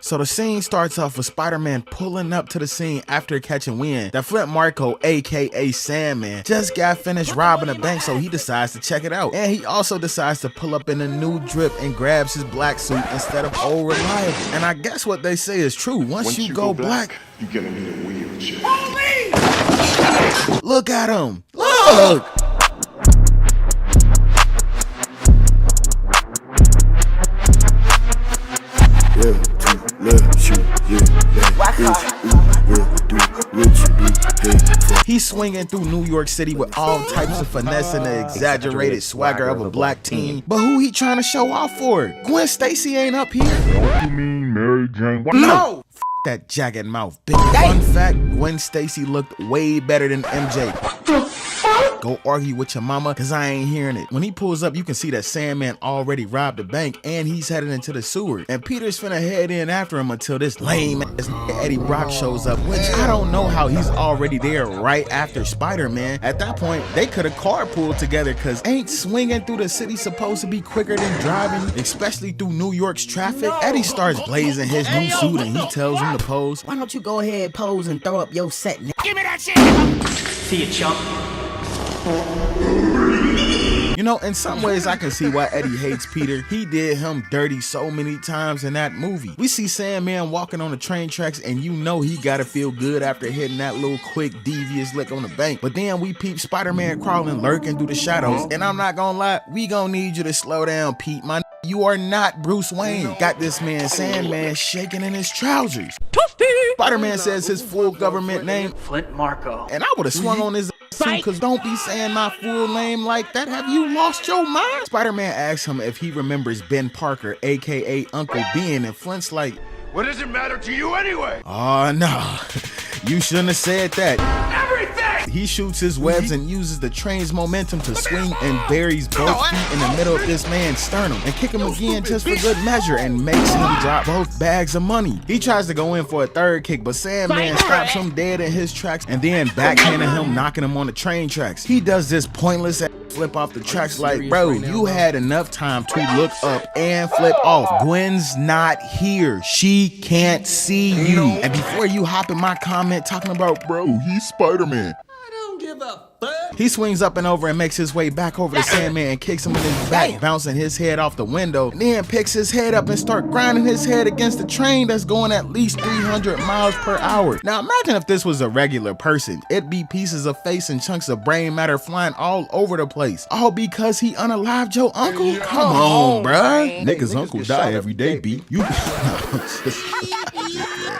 So the scene starts off with Spider-Man pulling up to the scene after catching wind that Flint Marko, aka Sandman, just got finished robbing a bank, so he decides to check it out. And he also decides to pull up in a new drip and grabs his black suit instead of old Reliable. And I guess what they say is true. Once you go black, you're gonna need a wheelchair. Look at him! Look! He's swinging through New York City with all types of finesse and the exaggerated swagger of a black teen. But who he trying to show off for? Gwen Stacy ain't up here. What you mean, Mary Jane? No! F that jagged mouth, bitch. Fun fact, Gwen Stacy looked way better than MJ. Go argue with your mama, cause I ain't hearing it. When he pulls up, you can see that Sandman already robbed the bank and he's headed into the sewer. And Peter's finna head in after him until this lame ass Eddie Brock shows up, which I don't know how he's already there right after Spider-Man. At that point, they could have carpooled together, cause ain't swinging through the city supposed to be quicker than driving, especially through New York's traffic? Eddie starts blazing his new suit and he tells him to pose. Why don't you go ahead, pose, and throw up your set, nigga? Give me that shit! See you, chump. You know, in some ways I can see why Eddie hates Peter. He did him dirty so many times in that movie. We see Sandman walking on the train tracks and you know he gotta feel good after hitting that little quick devious lick on the bank. But then we peep Spider-Man crawling, lurking through the shadows. And I'm not gonna lie, we gonna need you to slow down, Pete. You are not Bruce Wayne. Got this man Sandman shaking in his trousers. Spider-Man says his full government name, Flint Marko. And I would've swung on his too, cause don't be saying my full name like that. Have you lost your mind? Spider-Man asks him if he remembers Ben Parker, aka Uncle Ben, and Flint's like, what does it matter to you anyway? oh no, you shouldn't have said that. Everything! He shoots his webs and uses the train's momentum to swing and buries both feet in the middle of this man's sternum and kick him again just for good measure and makes him drop both bags of money. He tries to go in for a third kick, but Sandman stops him dead in his tracks and then backhanding him, knocking him on the train tracks. He does this pointless flip off the tracks like, bro, you had enough time to look up and flip off. Gwen's not here. She can't see you. And before you hop in my comment talking about, bro, he's Spider-Man, he swings up and over and makes his way back over to Sandman and kicks him in his back, bouncing his head off the window, and then picks his head up and start grinding his head against the train that's going at least 300 miles per hour. Now imagine if this was a regular person. It'd be pieces of face and chunks of brain matter flying all over the place. All because he unalived your uncle? Come on, bruh. Niggas' uncle die every day, B. You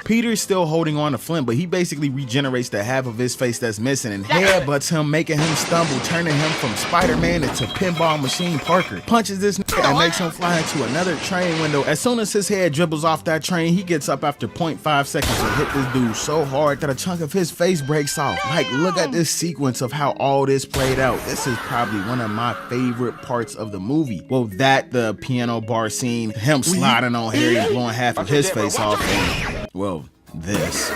Peter's still holding on to Flint, but he basically regenerates the half of his face that's missing and headbutts him, making him stumble, turning him from Spider-Man into Pinball Machine Parker. Punches this nigga and makes him fly into another train window. As soon as his head dribbles off that train, he gets up after 0.5 seconds and hit this dude so hard that a chunk of his face breaks off. Like, look at this sequence of how all this played out. This is probably one of my favorite parts of the movie. Well, the piano bar scene, him sliding on Harry and blowing half of his face off, and, well, this.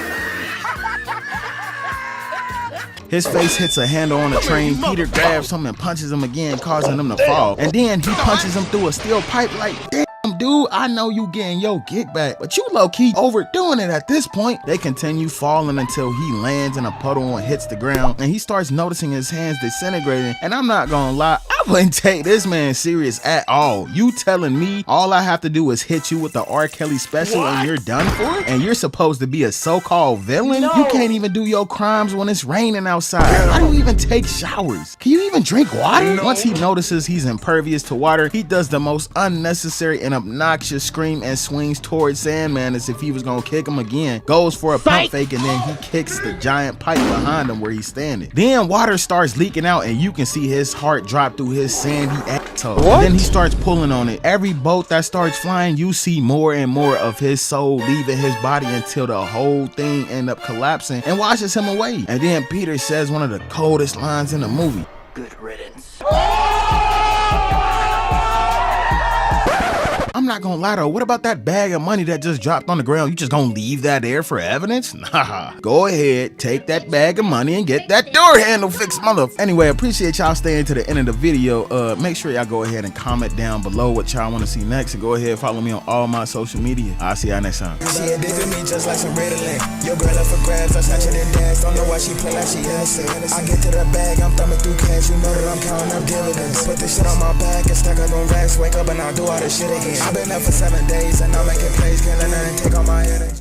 His face hits a handle on the train. Peter grabs him and punches him again, causing him to fall. And then he punches him through a steel pipe like, damn, dude, I know you getting your kick back, but you low-key overdoing it at this point. They continue falling until he lands in a puddle and hits the ground, and he starts noticing his hands disintegrating. And I'm not gonna lie, I wouldn't take this man serious at all. You telling me all I have to do is hit you with the R. Kelly special and you're done for? And you're supposed to be a so-called villain? You can't even do your crimes when it's raining outside. How do you even take showers? Can you even drink water? Once he notices he's impervious to water, he does the most unnecessary and obnoxious scream and swings towards Sandman as if he was gonna kick him again. Goes for a pump fake and then he kicks the giant pipe behind him where he's standing. Then water starts leaking out and you can see his heart drop through his sandy asshole. Then he starts pulling on it. Every boat that starts flying, you see more and more of his soul leaving his body until the whole thing ends up collapsing and washes him away. And then Peter says one of the coldest lines in the movie. Good riddance. I'm not gonna lie though, what about that bag of money that just dropped on the ground? You just gonna leave that there for evidence? Nah. Go ahead, take that bag of money and get that door handle fixed, mother. Anyway, appreciate y'all staying to the end of the video. Make sure y'all go ahead and comment down below what y'all want to see next, and go ahead and follow me on all my social media. I'll see y'all next time. She addicted me just like some Ritalin. Your girl up for grabs, I snatch it and dance. Don't know why she play like she innocent. I get to the bag, I'm thumbing through cash. You know that I'm counting up dividends. Put this shit on my back and stack up on racks. Wake up and I'll do all this shit again. I've been up for 7 days and I'm making plays. Can't let nothing take on my headache.